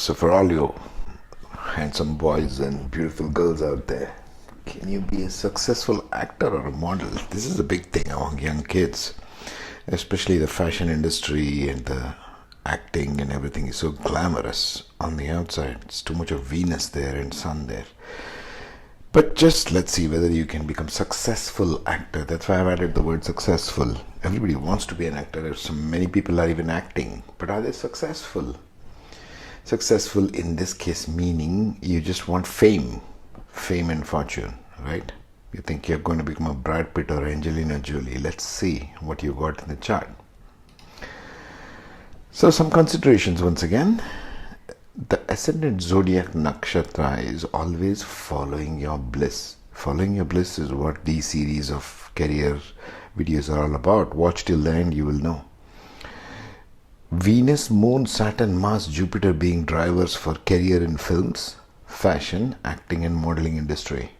So for all you handsome boys and beautiful girls out there, can you be a successful actor or a model? This is a big thing among young kids, especially the fashion industry, and the acting and everything is so glamorous on the outside. It's too much of Venus there and Sun there. But just let's see whether you can become successful actor. That's why I've added the word successful. Everybody wants to be an actor. So many people are even acting, but are they successful? Successful in this case meaning you just want fame and fortune, right? You think you're going to become a Brad Pitt or Angelina Jolie. Let's see what you got in the chart. So some considerations once again. The Ascendant Zodiac Nakshatra is always following your bliss. Following your bliss is what these series of career videos are all about. Watch till the end, you will know. Venus, Moon, Saturn, Mars, Jupiter being drivers for career in films, fashion, acting and modeling industry.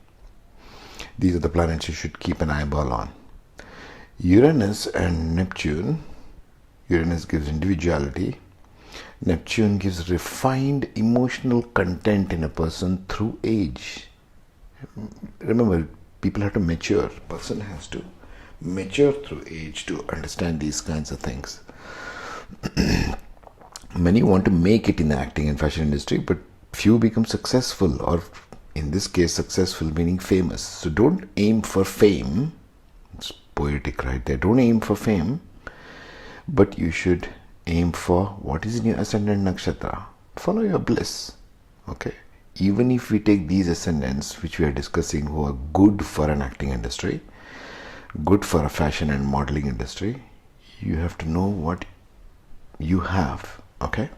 These are the planets you should keep an eyeball on. Uranus and Neptune. Uranus gives individuality. Neptune gives refined emotional content in a person through age. Remember, people have to mature. A person has to mature through age to understand these kinds of things. Many want to make it in the acting and fashion industry, but few become successful, or in this case successful meaning famous. So don't aim for fame. It's poetic right there. Don't aim for fame, but you should aim for what is in your Ascendant Nakshatra. Follow your bliss. Okay. Even if we take these ascendants which we are discussing who are good for an acting industry, good for a fashion and modeling industry, you have to know what you have. Okay.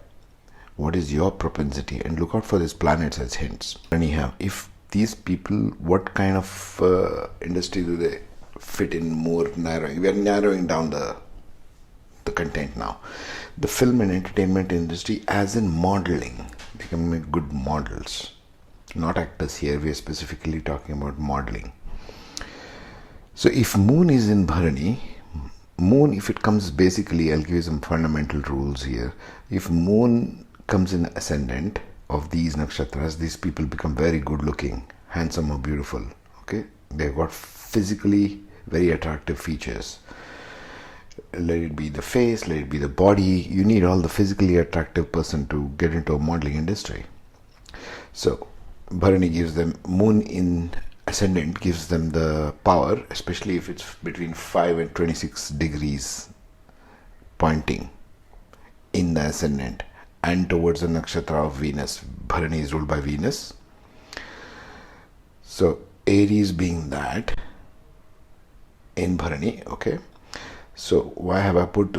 What is your propensity, and look out for these planets as hints. Anyhow, if these people, what kind of industry do they fit in? More narrowing. We are narrowing down the content now. The film and entertainment industry, as in modeling, they can make good models, not actors. Here we are specifically talking about modeling. So if Moon is in Bharani, Moon, if it comes, basically I'll give you some fundamental rules here. If Moon comes in Ascendant of these nakshatras, these people become very good looking, handsome or beautiful. Okay, they've got physically very attractive features. Let it be the face, let it be the body. You need all the physically attractive person to get into a modeling industry. So Bharani gives them, Moon in Ascendant gives them the power, especially if it's between 5 and 26 degrees pointing in the Ascendant and towards the nakshatra of Venus. Bharani is ruled by Venus. So Aries being that in Bharani, okay. So why have I put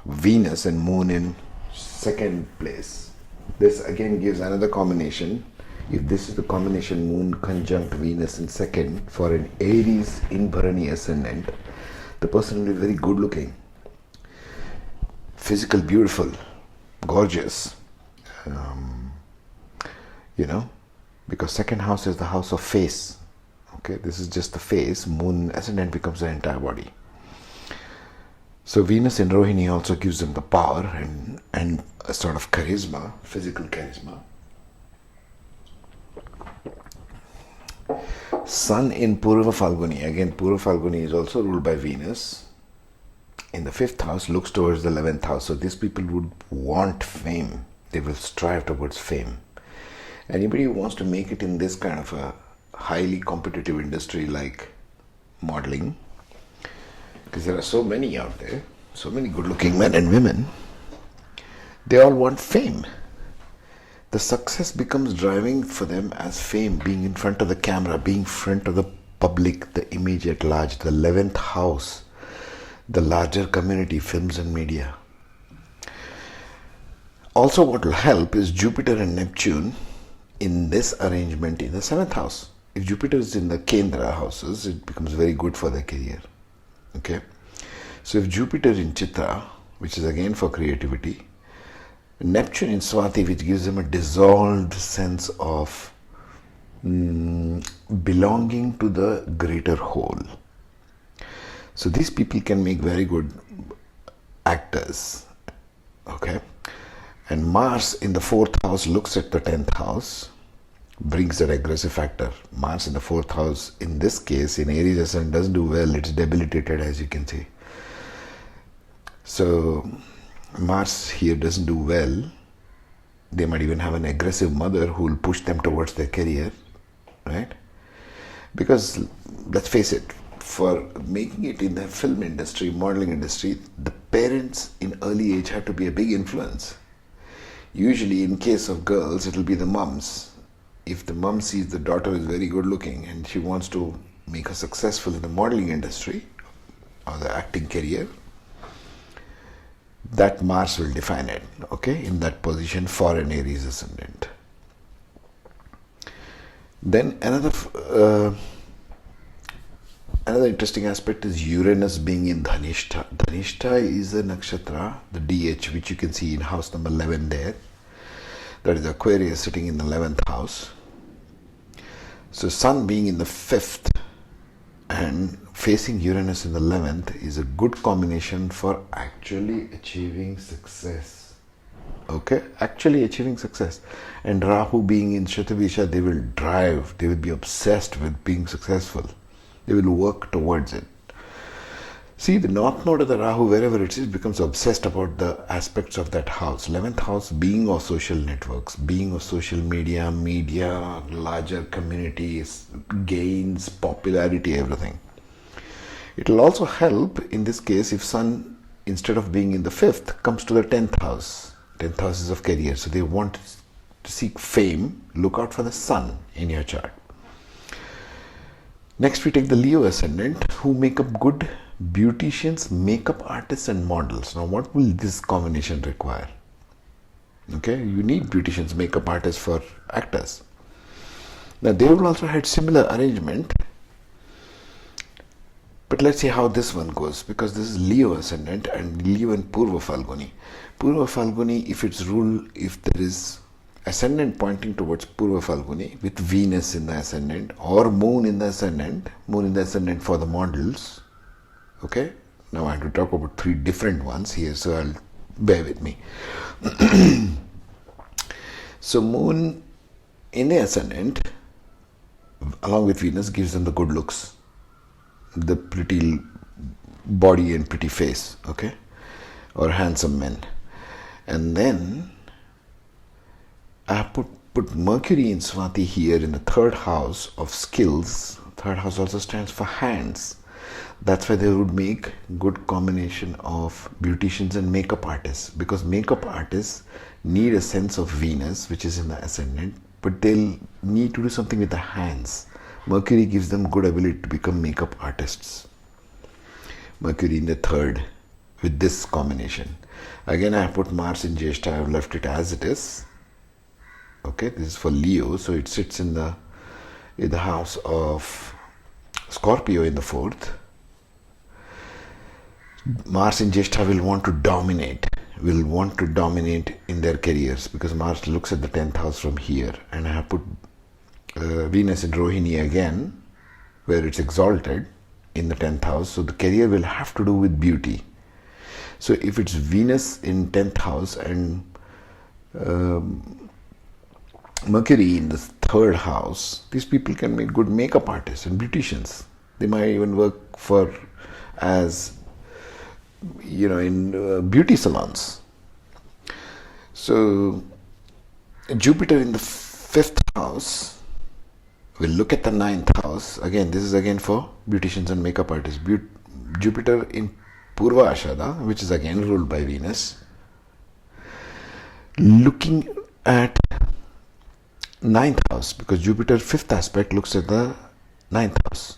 Venus and Moon in second place? This again gives another combination. If this is the combination Moon conjunct Venus in second for an Aries in Bharani Ascendant, the person will be very good looking, physical, beautiful, gorgeous. Because second house is the house of face. Okay, this is just the face. Moon Ascendant becomes the entire body. So Venus in Rohini also gives them the power and a sort of charisma, physical charisma. Sun in Purva Falguni. Again, Purva Falguni is also ruled by Venus. In the 5th house, looks towards the 11th house. So these people would want fame. They will strive towards fame. Anybody who wants to make it in this kind of a highly competitive industry like modeling, because there are so many out there, so many good looking men and women, they all want fame. The success becomes driving for them as fame, being in front of the camera, being in front of the public, the image at large, the 11th house, the larger community, films and media. Also what will help is Jupiter and Neptune in this arrangement in the 7th house. If Jupiter is in the Kendra houses, it becomes very good for their career. Okay. So if Jupiter in Chitra, which is again for creativity, Neptune in Swati, which gives them a dissolved sense of belonging to the greater whole. So these people can make very good actors. Okay. And Mars in the 4th house looks at the 10th house, brings that aggressive factor. Mars in the 4th house, in this case, in Aries ascendant, doesn't do well. It's debilitated, as you can see. So Mars here doesn't do well. They might even have an aggressive mother who will push them towards their career, right? Because let's face it, for making it in the film industry, modeling industry, the parents in early age have to be a big influence. Usually in case of girls, it will be the mums. If the mum sees the daughter is very good looking and she wants to make her successful in the modeling industry or the acting career, that Mars will define it, okay, in that position for an Aries ascendant. Then another interesting aspect is Uranus being in Dhanishta. Dhanishta is a nakshatra, the DH, which you can see in house number 11 there. That is Aquarius sitting in the 11th house. So Sun being in the 5th and facing Uranus in the 11th is a good combination for actually achieving success. Okay, actually achieving success. And Rahu being in Shatavisha, they will drive, they will be obsessed with being successful. They will work towards it. See, the north node of the Rahu, wherever it is, becomes obsessed about the aspects of that house. 11th house being of social networks, being of social media, larger communities, gains, popularity, everything. It will also help in this case if Sun, instead of being in the 5th, comes to the 10th house. 10th house is of career. So they want to seek fame. Look out for the Sun in your chart. Next we take the Leo ascendant, who make up good beauticians, makeup artists and models. Now what will this combination require? Okay, you need beauticians, makeup artists for actors. Now they will also have similar arrangement, but let's see how this one goes, because this is Leo ascendant and Leo in Purva Falguni. Purva Falguni, if there is ascendant pointing towards Purva Falguni with Venus in the ascendant or Moon in the ascendant for the models. Okay, now I have to talk about 3 different ones here, so I'll bear with me. So Moon in the ascendant along with Venus gives them the good looks, the pretty body and pretty face, okay, or handsome men. And then I have put Mercury in Swati here in the 3rd house of skills. 3rd house also stands for hands. That's why they would make good combination of beauticians and makeup artists, because makeup artists need a sense of Venus, which is in the ascendant, but they'll need to do something with the hands. Mercury gives them good ability to become makeup artists. Mercury in the 3rd with this combination. Again, I have put Mars in Jyeshtha. I have left it as it is. Okay, this is for Leo, so it sits in the house of Scorpio in the 4th. Mars in Jyeshtha will want to dominate in their careers, because Mars looks at the 10th house from here, and I have put Venus in Rohini again, where it's exalted in the 10th house, so the career will have to do with beauty. So if it's Venus in 10th house and Mercury in the 3rd house, these people can make good makeup artists and beauticians. They might even work in beauty salons. So Jupiter in the 5th house will look at the 9th house. Again, this is again for beauticians and makeup artists. Jupiter in Purva Ashada, which is again ruled by Venus, looking at 9th house, because Jupiter 5th aspect looks at the 9th house.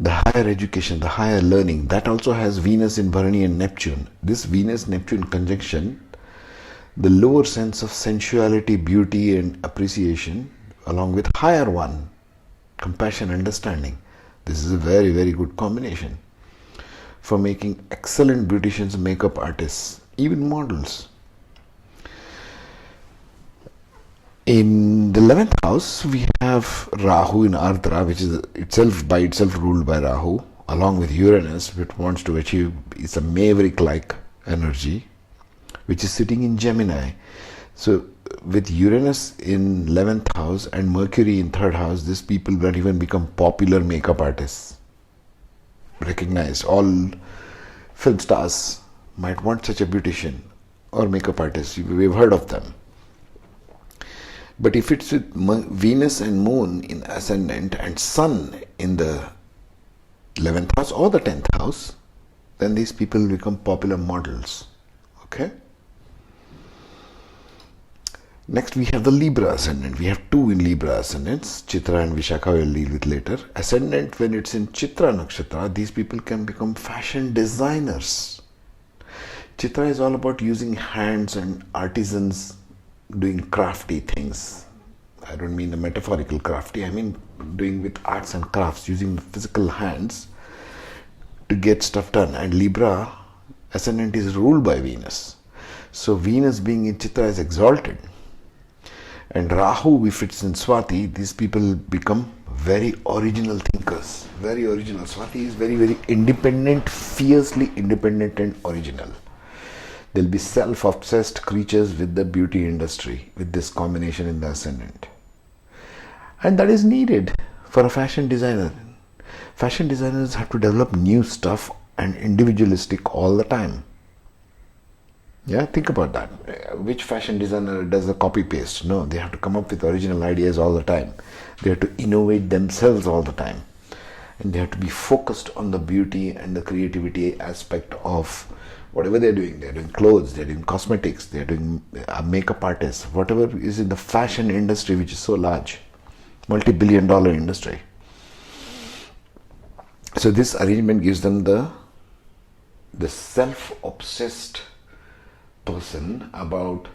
The higher education, the higher learning, that also has Venus in Bharani and Neptune. This Venus-Neptune conjunction, the lower sense of sensuality, beauty and appreciation, along with higher one, compassion, understanding. This is a very, very good combination for making excellent beauticians, makeup artists, even models. In the 11th house, we have Rahu in Ardra, which is by itself ruled by Rahu, along with Uranus, which wants to achieve, it's a maverick-like energy. which is sitting in Gemini. So with Uranus in 11th house and Mercury in 3rd house, these people might even become popular makeup artists. Recognized. All film stars might want such a beautician or makeup artist. We've heard of them. But if it's with Venus and Moon in Ascendant and Sun in the 11th house or the 10th house, then these people become popular models. Okay? Next we have the Libra Ascendant. We have two in Libra Ascendants, Chitra and Vishakha we'll deal with later. Ascendant, when it's in Chitra Nakshatra, these people can become fashion designers. Chitra is all about using hands and artisans doing crafty things. I don't mean the metaphorical crafty, I mean doing with arts and crafts, using the physical hands to get stuff done. And Libra Ascendant is ruled by Venus. So Venus being in Chitra is exalted. And Rahu, if it's in Swati, these people become very original thinkers. Very original. Swati is very, very independent, fiercely independent and original. They'll be self-obsessed creatures with the beauty industry, with this combination in the Ascendant. And that is needed for a fashion designer. Fashion designers have to develop new stuff and individualistic all the time. Yeah, think about that. Which fashion designer does the copy-paste? No, they have to come up with original ideas all the time. They have to innovate themselves all the time. And they have to be focused on the beauty and the creativity aspect of whatever they're doing. They're doing clothes, they're doing cosmetics, they're doing makeup artists, whatever is in the fashion industry, which is so large, multi-billion-dollar industry. So this arrangement gives them the self-obsessed person about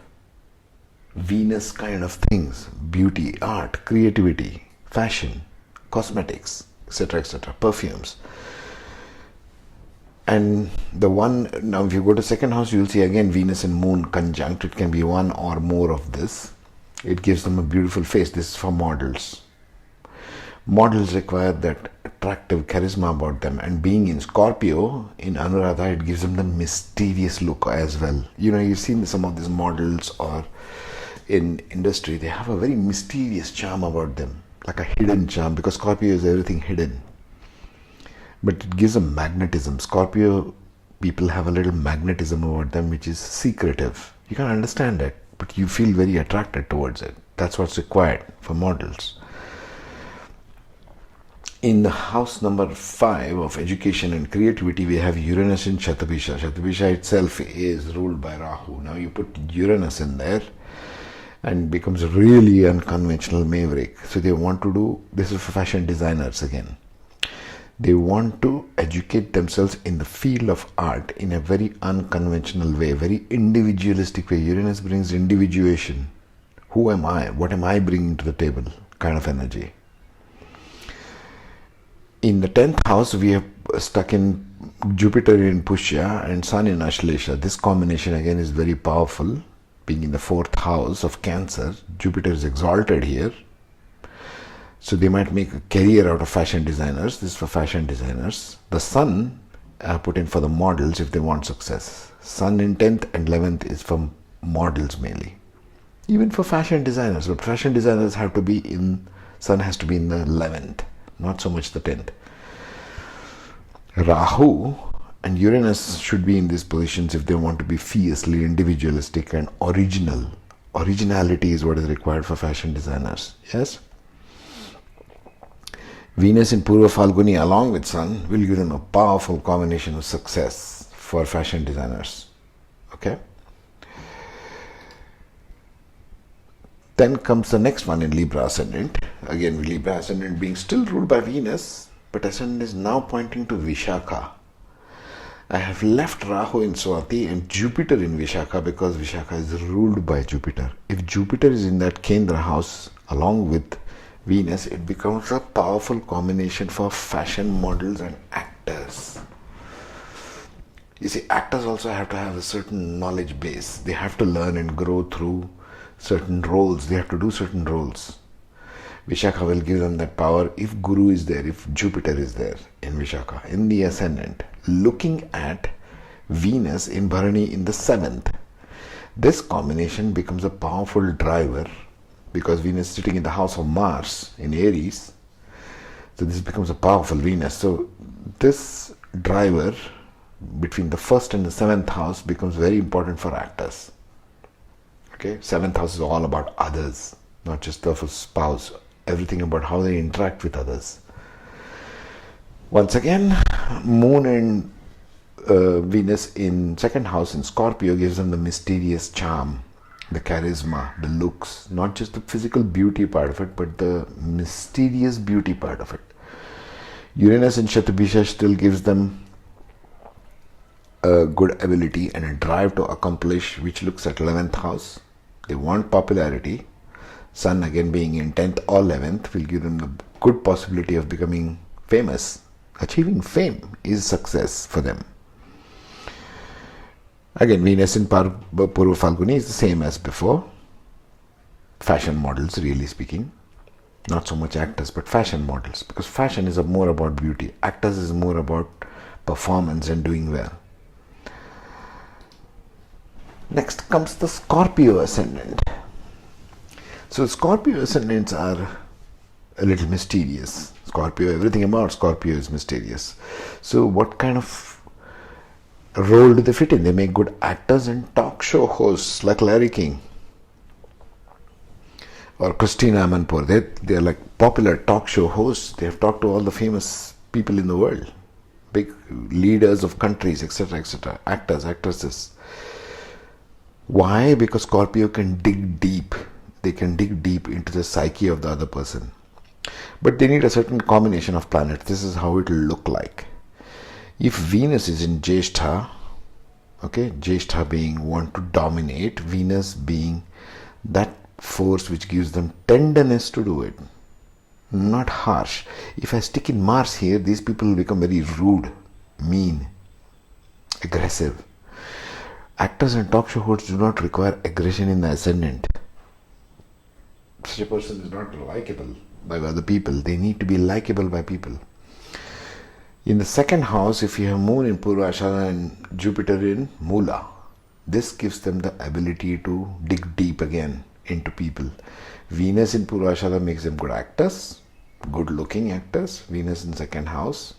Venus kind of things, beauty, art, creativity, fashion, cosmetics, etc., perfumes. And the one, now if you go to second house, you'll see again Venus and Moon conjunct. It can be one or more of this. It gives them a beautiful face. This is for models. Models require that attractive charisma about them. And being in Scorpio, in Anuradha, it gives them the mysterious look as well. You know, you've seen some of these models or in industry, they have a very mysterious charm about them. Like a hidden charm, because Scorpio is everything hidden. But it gives a magnetism. Scorpio people have a little magnetism about them, which is secretive. You can't understand it, but you feel very attracted towards it. That's what's required for models. In the house number 5 of education and creativity, we have Uranus in Shatabisha. Shatabisha itself is ruled by Rahu. Now you put Uranus in there and becomes really unconventional maverick. So they want to do, this is for fashion designers again. They want to educate themselves in the field of art in a very unconventional way, very individualistic way. Uranus brings individuation. Who am I? What am I bringing to the table? Kind of energy. In the 10th house, we have stuck in Jupiter in Pushya and Sun in Ashlesha. This combination again is very powerful. Being in the 4th house of Cancer, Jupiter is exalted here. So they might make a career out of fashion designers. This is for fashion designers. The Sun put in for the models if they want success. Sun in 10th and 11th is for models mainly. Even for fashion designers. But fashion designers have to be in, Sun has to be in the 11th. Not so much the 10th. Rahu and Uranus should be in these positions if they want to be fiercely individualistic and original. Originality is what is required for fashion designers. Yes? Venus in Purva Falguni along with Sun will give them a powerful combination of success for fashion designers. Okay? Then comes the next one in Libra Ascendant. Again, Libra Ascendant being still ruled by Venus, but Ascendant is now pointing to Vishakha. I have left Rahu in Swati and Jupiter in Vishakha because Vishakha is ruled by Jupiter. If Jupiter is in that Kendra house along with Venus, it becomes a powerful combination for fashion models and actors. You see, actors also have to have a certain knowledge base. They have to learn and grow through certain roles. They have to do certain roles. Vishakha will give them that power if Guru is there, if Jupiter is there in Vishakha, in the Ascendant. Looking at Venus in Bharani in the 7th, This combination becomes a powerful driver because Venus is sitting in the house of Mars in Aries. So this becomes a powerful Venus. So this driver between the first and the seventh house becomes very important for actors. Okay, seventh house is all about others, not just the spouse. Everything about how they interact with others. Once again, Moon and Venus in second house in Scorpio gives them the mysterious charm, the charisma, the looks, not just the physical beauty part of it, but the mysterious beauty part of it. Uranus in Shatabisha still gives them a good ability and a drive to accomplish, which looks at 11th house. They want popularity. Sun again being in 10th or 11th will give them the good possibility of becoming famous. Achieving fame is success for them. Again, Venus in Purva Falguni is the same as before. Fashion models, really speaking. Not so much actors, but fashion models. Because fashion is more about beauty. Actors is more about performance and doing well. Next comes the Scorpio ascendant. So Scorpio ascendants are a little mysterious. Scorpio, everything about Scorpio is mysterious. So what kind of role do they fit in? They make good actors and talk show hosts like Larry King or Christina Amanpour. They're like popular talk show hosts. They have talked to all the famous people in the world, big leaders of countries, etc., etc., actors, actresses. Why? Because Scorpio can dig deep. They can dig deep into the psyche of the other person. But they need a certain combination of planets. This is how it will look like. If Venus is in Jyeshtha, okay, Jyeshtha being want to dominate, Venus being that force which gives them tenderness to do it, not harsh. If I stick in Mars here, these people will become very rude, mean, aggressive. Actors and talk show hosts do not require aggression in the ascendant. Such a person is not likable by other people. They need to be likable by people. In the second house, if you have Moon in Purvashada and Jupiter in Mula, this gives them the ability to dig deep again into people. Venus in Purvashada makes them good actors, good looking actors. Venus in second house.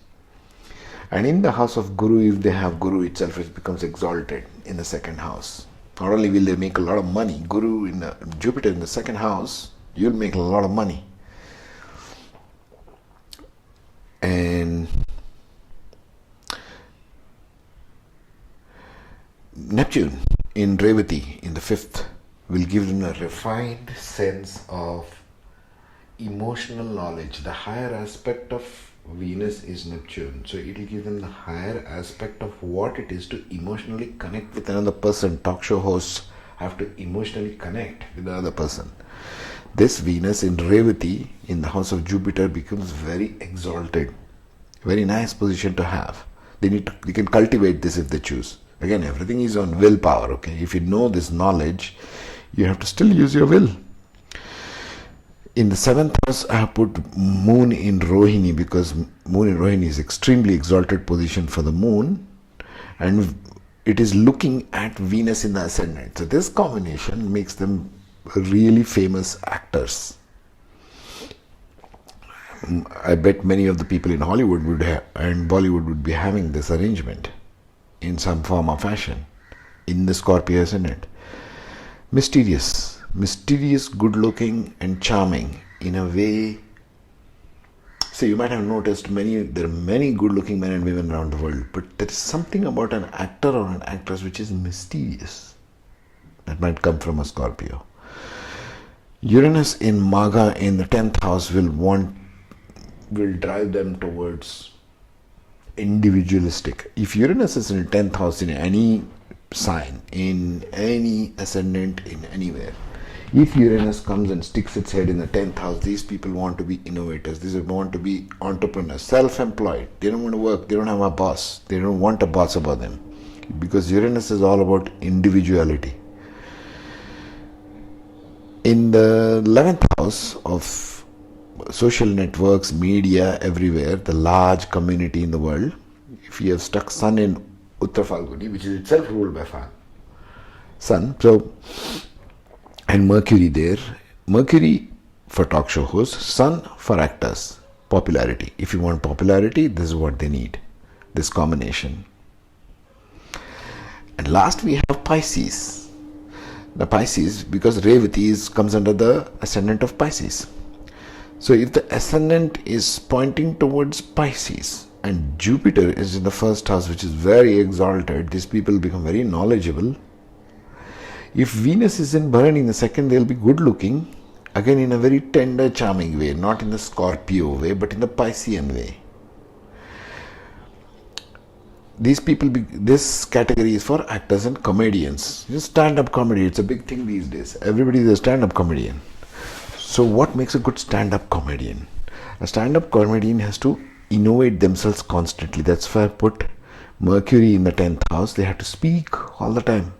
And in the house of Guru, if they have Guru itself, it becomes exalted in the second house. Not only will they make a lot of money, Guru in Jupiter in the second house, you'll make a lot of money. And Neptune in Revati in the fifth will give them a refined sense of emotional knowledge. The higher aspect of Venus is Neptune. So it will give them the higher aspect of what it is to emotionally connect with another person. Talk show hosts have to emotionally connect with the other person. This Venus in Revati in the house of Jupiter becomes very exalted. Very nice position to have. They can cultivate this if they choose. Again, everything is on willpower. Okay, if you know this knowledge, you have to still use your will. In the seventh house, I have put Moon in Rohini because Moon in Rohini is extremely exalted position for the Moon, and it is looking at Venus in the ascendant. So this combination makes them really famous actors. I bet many of the people in Hollywood and Bollywood would be having this arrangement in some form or fashion in the Scorpio ascendant. Mysterious, good looking and charming in a way. So you might have noticed there are many good looking men and women around the world, but there is something about an actor or an actress which is mysterious that might come from a Scorpio. Uranus in Magha in the 10th house will drive them towards individualistic. If Uranus is in the 10th house in any sign, in any ascendant, in anywhere, if Uranus comes and sticks its head in the 10th house, these people want to be innovators. These people want to be entrepreneurs, self-employed. They don't want to work. They don't have a boss. They don't want a boss above them. Because Uranus is all about individuality. In the 11th house of social networks, media, everywhere, the large community in the world, if you have stuck Sun in Uttara Falguni, which is itself ruled by fire, Sun. So, and Mercury there. Mercury for talk show hosts, Sun for actors. Popularity. If you want popularity, this is what they need. This combination. And last we have Pisces. The Pisces, because Revati comes under the ascendant of Pisces. So if the ascendant is pointing towards Pisces and Jupiter is in the first house, which is very exalted, these people become very knowledgeable. If Venus is in Bharani in the second, they'll be good looking, again in a very tender, charming way, not in the Scorpio way, but in the Piscean way. These people, this category is for actors and comedians. Stand-up comedy, it's a big thing these days. Everybody is a stand-up comedian. So what makes a good stand-up comedian? A stand-up comedian has to innovate themselves constantly. That's why I put Mercury in the 10th house. They have to speak all the time.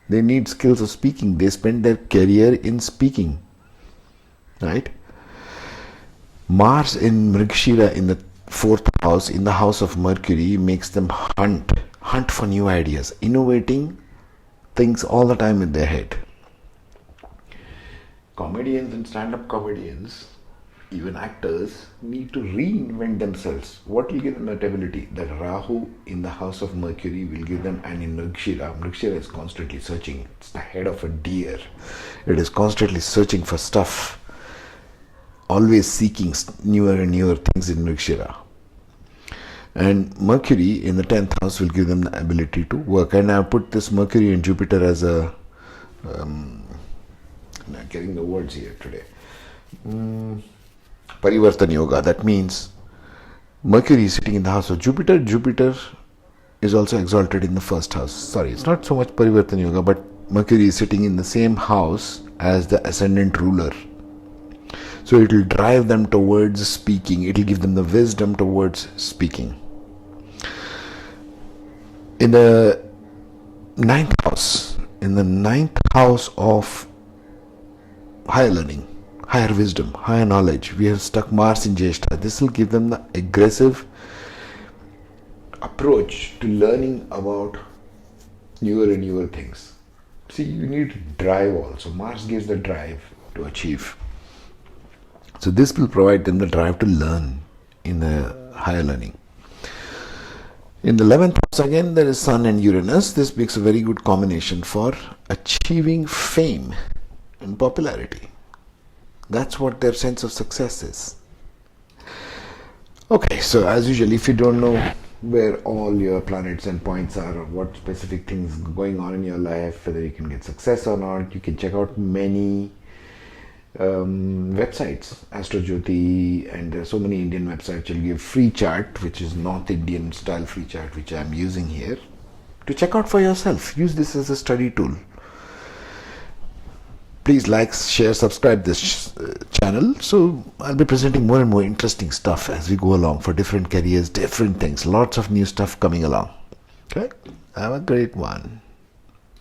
They need skills of speaking. They spend their career in speaking. Right? Mars in Mrigashira in the 4th house, in the house of Mercury, makes them hunt for new ideas, innovating things all the time in their head. Comedians and stand-up comedians, even actors, need to reinvent themselves. What will give them that ability? That Rahu in the house of Mercury will give them, and in Mrigashira is constantly searching. It's the head of a deer. It is constantly searching for stuff, always seeking newer and newer things in Mrigashira. And Mercury in the 10th house will give them the ability to work. And I put this Mercury and Jupiter as a I'm getting the words here today. Parivartan Yoga. That means Mercury is sitting in the house of Jupiter. Jupiter is also exalted in the first house. Sorry, it's not so much Parivartan Yoga, but Mercury is sitting in the same house as the ascendant ruler. So it will drive them towards speaking. It will give them the wisdom towards speaking. In the 9th house of higher learning, higher wisdom, higher knowledge, we have stuck Mars in Jyeshtha. This will give them the aggressive approach to learning about newer and newer things. See, you need drive also. Mars gives the drive to achieve. So this will provide them the drive to learn in the higher learning. In the 11th house again there is Sun and Uranus. This makes a very good combination for achieving fame and popularity. That's what their sense of success is. Okay, so as usual, if you don't know where all your planets and points are, or what specific things going on in your life, whether you can get success or not, you can check out many websites, Astrology, and there are so many Indian websites. You'll give free chart, which is North Indian style free chart, which I'm using here, to check out for yourself. Use this as a study tool. Please like, share, subscribe this channel. So I'll be presenting more and more interesting stuff as we go along for different careers, different things. Lots of new stuff coming along. Okay, have a great one.